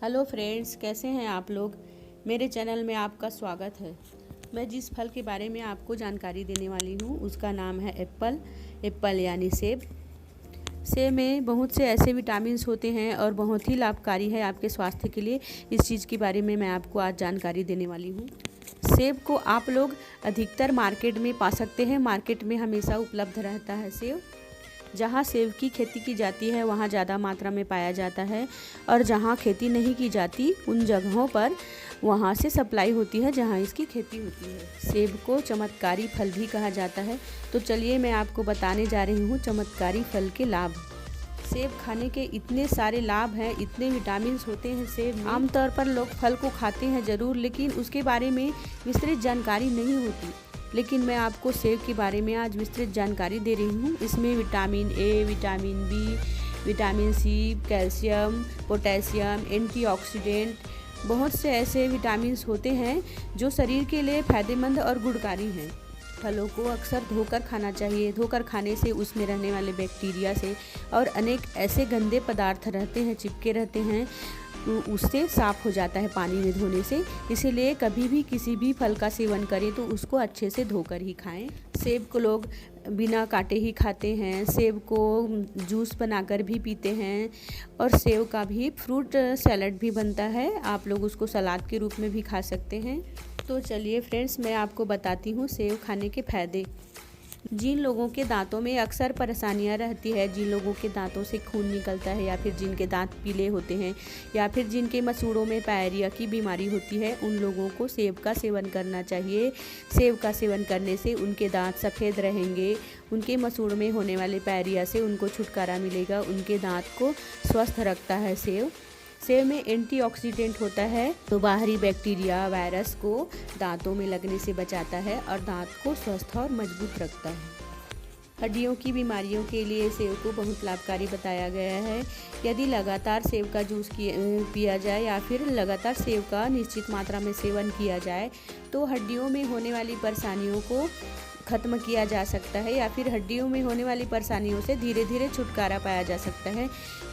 Hello friends, कैसे हैं आप लोग। मेरे चैनल में आपका स्वागत है। मैं जिस फल के बारे में आपको जानकारी देने वाली हूँ उसका नाम है एप्पल यानी सेब। सेब में बहुत से ऐसे विटामिन्स होते हैं और बहुत ही लाभकारी है आपके स्वास्थ्य के लिए। इस चीज़ के बारे में मैं आपको आज जानकारी देने वाली हूँ। सेब को आप लोग अधिकतर मार्केट में पा सकते हैं। मार्केट में हमेशा उपलब्ध रहता है सेब। जहाँ सेब की खेती की जाती है वहाँ ज़्यादा मात्रा में पाया जाता है, और जहाँ खेती नहीं की जाती उन जगहों पर वहाँ से सप्लाई होती है जहाँ इसकी खेती होती है। सेब को चमत्कारी फल भी कहा जाता है। तो चलिए मैं आपको बताने जा रही हूँ चमत्कारी फल के लाभ। सेब खाने के इतने सारे लाभ हैं, इतने विटामिन्स होते हैं सेब में। आमतौर पर लोग फल को खाते हैं ज़रूर, लेकिन उसके बारे में विस्तृत जानकारी नहीं होती। लेकिन मैं आपको सेब के बारे में आज विस्तृत जानकारी दे रही हूँ। इसमें vitamin A, vitamin B, vitamin C, calcium, potassium, antioxidant, बहुत से ऐसे विटामिन्स होते हैं जो शरीर के लिए फ़ायदेमंद और गुणकारी हैं। फलों को अक्सर धोकर खाना चाहिए। धोकर खाने से उसमें रहने वाले बैक्टीरिया से और अनेक ऐसे गंदे पदार्थ रहते हैं, चिपके रहते हैं, उससे साफ़ हो जाता है पानी में धोने से। इसीलिए कभी भी किसी भी फल का सेवन करें तो उसको अच्छे से धोकर ही खाएं। सेब को लोग बिना काटे ही खाते हैं। सेब को जूस बनाकर भी पीते हैं, और सेब का भी फ्रूट सैलड भी बनता है। आप लोग उसको सलाद के रूप में भी खा सकते हैं। तो चलिए फ्रेंड्स, मैं आपको बताती हूँ सेब खाने के फ़ायदे। जिन लोगों के दांतों में अक्सर परेशानियां रहती है, जिन लोगों के दांतों से खून निकलता है, या फिर जिनके दांत पीले होते हैं, या फिर जिनके मसूड़ों में पायरिया की बीमारी होती है, उन लोगों को सेब का सेवन करना चाहिए। सेब का सेवन करने से उनके दांत सफ़ेद रहेंगे, उनके मसूड़ में होने वाले पायरिया से उनको छुटकारा मिलेगा, उनके दांत को स्वस्थ रखता है सेब। सेब में एंटीऑक्सीडेंट होता है, तो बाहरी बैक्टीरिया, वायरस को दांतों में लगने से बचाता है और दांत को स्वस्थ और मजबूत रखता है। हड्डियों की बीमारियों के लिए सेब को बहुत लाभकारी बताया गया है। यदि लगातार सेब का जूस पिया जाए, या फिर लगातार सेब का निश्चित मात्रा में सेवन किया जाए, तो हड्डियों में होने वाली परेशानियों को ख़त्म किया जा सकता है, या फिर हड्डियों में होने वाली परेशानियों से धीरे धीरे छुटकारा पाया जा सकता है।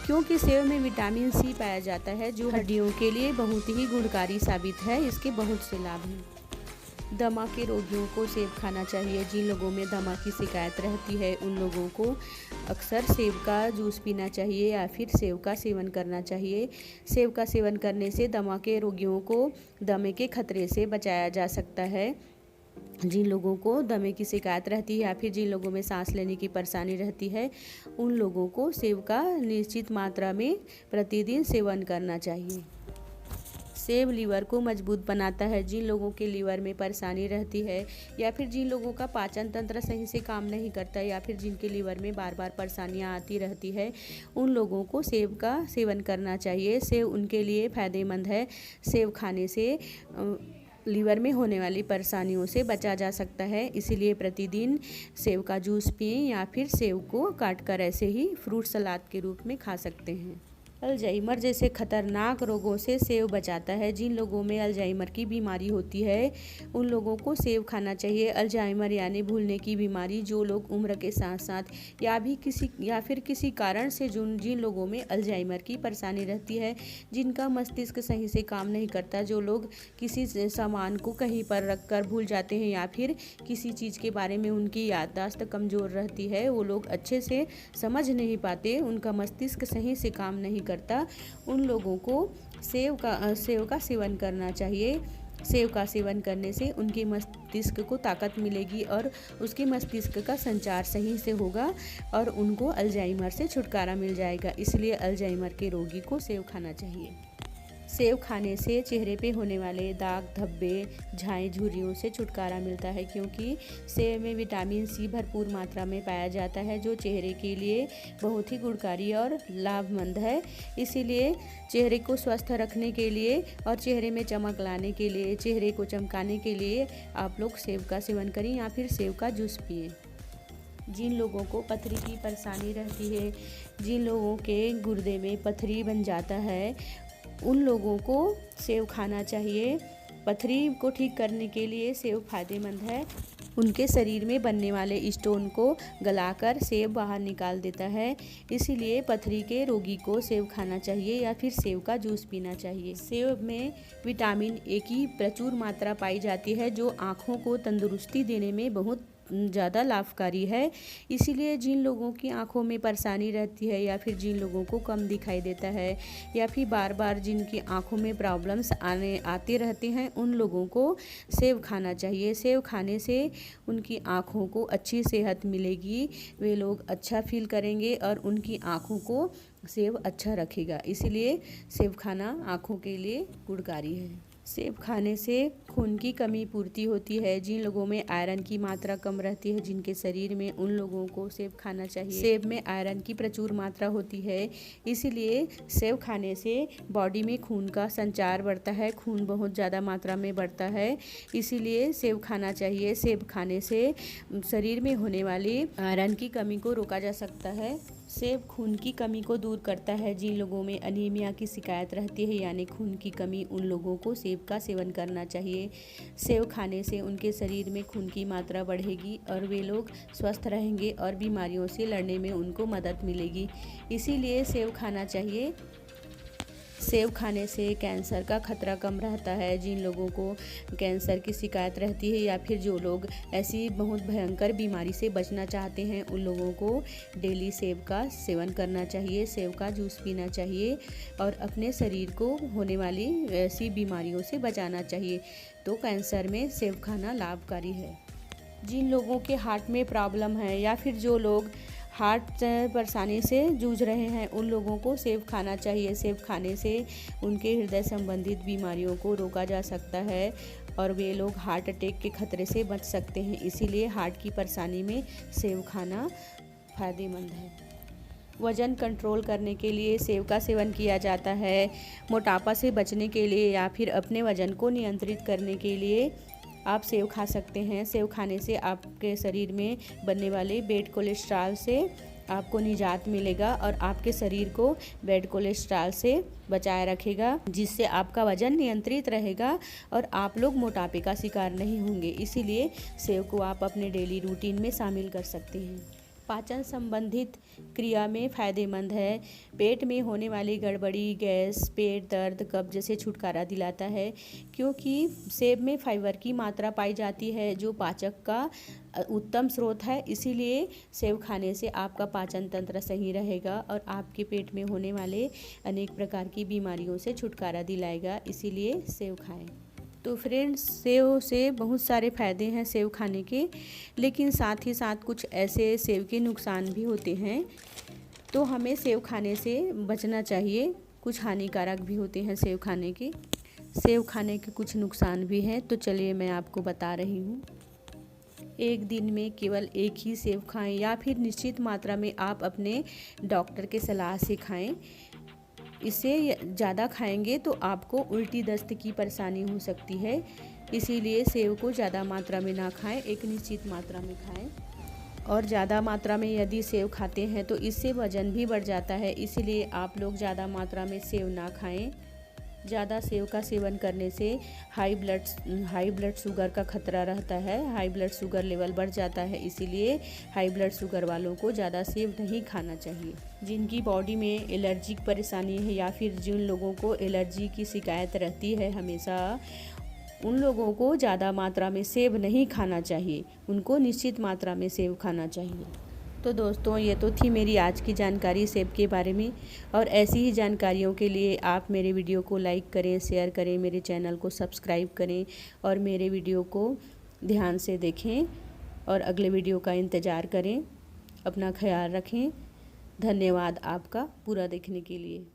क्योंकि सेब में विटामिन सी पाया जाता है जो हड्डियों के लिए बहुत ही गुणकारी साबित है। इसके बहुत से लाभ हैं। दमा के रोगियों को सेब खाना चाहिए। जिन लोगों में दमा की शिकायत रहती है उन लोगों को अक्सर सेब का जूस पीना चाहिए, या फिर सेब का सेवन करना चाहिए। सेब का सेवन करने से दमा के रोगियों को दमे के खतरे से बचाया जा सकता है। जिन लोगों को दमे की शिकायत रहती है, या फिर जिन लोगों में सांस लेने की परेशानी रहती है, उन लोगों को सेब का निश्चित मात्रा में प्रतिदिन सेवन करना चाहिए। सेब लीवर को मजबूत बनाता है। जिन लोगों के लीवर में परेशानी रहती है, या फिर जिन लोगों का पाचन तंत्र सही से काम नहीं करता, या फिर जिनके लीवर में बार बार परेशानियां आती रहती है, उन लोगों को सेब का सेवन करना चाहिए। सेब उनके लिए फ़ायदेमंद है। सेब खाने से लीवर में होने वाली परेशानियों से बचा जा सकता है। इसीलिए प्रतिदिन सेब का जूस पिएं, या फिर सेब को काटकर ऐसे ही फ्रूट सलाद के रूप में खा सकते हैं। अल्जाइमर जैसे खतरनाक रोगों से सेब बचाता है। जिन लोगों में अल्जाइमर की बीमारी होती है उन लोगों को सेब खाना चाहिए। अल्जाइमर यानी भूलने की बीमारी, जो लोग उम्र के साथ साथ या फिर किसी कारण से जिन लोगों में अल्जाइमर की परेशानी रहती है, जिनका मस्तिष्क सही से काम नहीं करता, जो लोग किसी सामान को कहीं पर रख कर भूल जाते हैं, या फिर किसी चीज़ के बारे में उनकी याददाश्त कमज़ोर रहती है, वो लोग अच्छे से समझ नहीं पाते, उनका मस्तिष्क सही से काम नहीं करता, उन लोगों को सेब का सेवन करना चाहिए। सेब का सेवन करने से उनके मस्तिष्क को ताकत मिलेगी, और उसके मस्तिष्क का संचार सही से होगा, और उनको अल्जाइमर से छुटकारा मिल जाएगा। इसलिए अल्जाइमर के रोगी को सेब खाना चाहिए। सेब खाने से चेहरे पे होने वाले दाग, धब्बे, झाई, झुर्रियों से छुटकारा मिलता है, क्योंकि सेब में विटामिन सी भरपूर मात्रा में पाया जाता है, जो चेहरे के लिए बहुत ही गुणकारी और लाभमंद है। इसीलिए चेहरे को स्वस्थ रखने के लिए और चेहरे में चमक लाने के लिए, चेहरे को चमकाने के लिए आप लोग सेब का सेवन करें, या फिर सेब का जूस पिएं। जिन लोगों को पथरी की परेशानी रहती है, जिन लोगों के गुर्दे में पथरी बन जाता है, उन लोगों को सेब खाना चाहिए। पथरी को ठीक करने के लिए सेब फायदेमंद है। उनके शरीर में बनने वाले स्टोन को गलाकर सेब बाहर निकाल देता है। इसीलिए पथरी के रोगी को सेब खाना चाहिए या फिर सेब का जूस पीना चाहिए। सेब में विटामिन ए की प्रचुर मात्रा पाई जाती है जो आँखों को तंदुरुस्ती देने में बहुत ज़्यादा लाभकारी है। इसीलिए जिन लोगों की आंखों में परेशानी रहती है या फिर जिन लोगों को कम दिखाई देता है या फिर बार बार जिनकी आंखों में प्रॉब्लम्स आते रहते हैं, उन लोगों को सेब खाना चाहिए। सेब खाने से उनकी आंखों को अच्छी सेहत मिलेगी, वे लोग अच्छा फील करेंगे और उनकी आंखों को सेब अच्छा रखेगा। इसीलिए सेब खाना आंखों के लिए गुणकारी है। सेब खाने से खून की कमी पूर्ति होती है। जिन लोगों में आयरन की मात्रा कम रहती है जिनके शरीर में, उन लोगों को सेब खाना चाहिए। सेब में आयरन की प्रचुर मात्रा होती है, इसीलिए सेब खाने से बॉडी में खून का संचार बढ़ता है, खून बहुत ज़्यादा मात्रा में बढ़ता है। इसीलिए सेब खाना चाहिए। सेब खाने से शरीर में होने वाली आयरन की कमी को रोका जा सकता है। सेब खून की कमी को दूर करता है। जिन लोगों में अनीमिया की शिकायत रहती है यानी खून की कमी, उन लोगों को सेब का सेवन करना चाहिए। सेब खाने से उनके शरीर में खून की मात्रा बढ़ेगी और वे लोग स्वस्थ रहेंगे और बीमारियों से लड़ने में उनको मदद मिलेगी। इसीलिए सेब खाना चाहिए। सेब खाने से कैंसर का खतरा कम रहता है। जिन लोगों को कैंसर की शिकायत रहती है या फिर जो लोग ऐसी बहुत भयंकर बीमारी से बचना चाहते हैं, उन लोगों को डेली सेब का सेवन करना चाहिए, सेब का जूस पीना चाहिए और अपने शरीर को होने वाली ऐसी बीमारियों से बचाना चाहिए। तो कैंसर में सेब खाना लाभकारी है। जिन लोगों के हार्ट में प्रॉब्लम है या फिर जो लोग हार्ट परेशानी से जूझ रहे हैं, उन लोगों को सेब खाना चाहिए। सेब खाने से उनके हृदय संबंधित बीमारियों को रोका जा सकता है और वे लोग हार्ट अटैक के खतरे से बच सकते हैं। इसीलिए हार्ट की परेशानी में सेब खाना फायदेमंद है। वज़न कंट्रोल करने के लिए सेब का सेवन किया जाता है। मोटापा से बचने के लिए या फिर अपने वज़न को नियंत्रित करने के लिए आप सेब खा सकते हैं। सेब खाने से आपके शरीर में बनने वाले बैड कोलेस्ट्रॉल से आपको निजात मिलेगा और आपके शरीर को बैड कोलेस्ट्रॉल से बचाए रखेगा, जिससे आपका वज़न नियंत्रित रहेगा और आप लोग मोटापे का शिकार नहीं होंगे। इसीलिए सेब को आप अपने डेली रूटीन में शामिल कर सकते हैं। पाचन संबंधित क्रिया में फ़ायदेमंद है। पेट में होने वाली गड़बड़ी, गैस, पेट दर्द, कब्ज से छुटकारा दिलाता है, क्योंकि सेब में फाइबर की मात्रा पाई जाती है जो पाचक का उत्तम स्रोत है। इसीलिए सेब खाने से आपका पाचन तंत्र सही रहेगा और आपके पेट में होने वाले अनेक प्रकार की बीमारियों से छुटकारा दिलाएगा। इसीलिए सेब खाएं। तो फ्रेंड्स, सेब से बहुत सारे फ़ायदे हैं सेब खाने के, लेकिन साथ ही साथ कुछ ऐसे सेब के नुकसान भी होते हैं, तो हमें सेब खाने से बचना चाहिए। कुछ हानिकारक भी होते हैं सेब खाने के। सेब खाने के कुछ नुकसान भी हैं, तो चलिए मैं आपको बता रही हूँ। एक दिन में केवल एक ही सेब खाएं या फिर निश्चित मात्रा में आप अपने डॉक्टर के सलाह से खाएं। इससे ज़्यादा खाएंगे तो आपको उल्टी दस्त की परेशानी हो सकती है। इसीलिए सेब को ज़्यादा मात्रा में ना खाएं, एक निश्चित मात्रा में खाएं। और ज़्यादा मात्रा में यदि सेब खाते हैं तो इससे वज़न भी बढ़ जाता है। इसीलिए आप लोग ज़्यादा मात्रा में सेब ना खाएं। ज़्यादा सेब का सेवन करने से हाई ब्लड शुगर का खतरा रहता है। हाई ब्लड शुगर लेवल बढ़ जाता है, इसीलिए हाई ब्लड शुगर वालों को ज़्यादा सेब नहीं खाना चाहिए। जिनकी बॉडी में एलर्जिक परेशानी है या फिर जिन लोगों को एलर्जी की शिकायत रहती है हमेशा, उन लोगों को ज़्यादा मात्रा में सेब नहीं खाना चाहिए, उनको निश्चित मात्रा में सेब खाना चाहिए। तो दोस्तों, ये तो थी मेरी आज की जानकारी सेब के बारे में, और ऐसी ही जानकारियों के लिए आप मेरे वीडियो को लाइक करें, शेयर करें, मेरे चैनल को सब्सक्राइब करें और मेरे वीडियो को ध्यान से देखें और अगले वीडियो का इंतज़ार करें। अपना ख्याल रखें। धन्यवाद आपका पूरा देखने के लिए।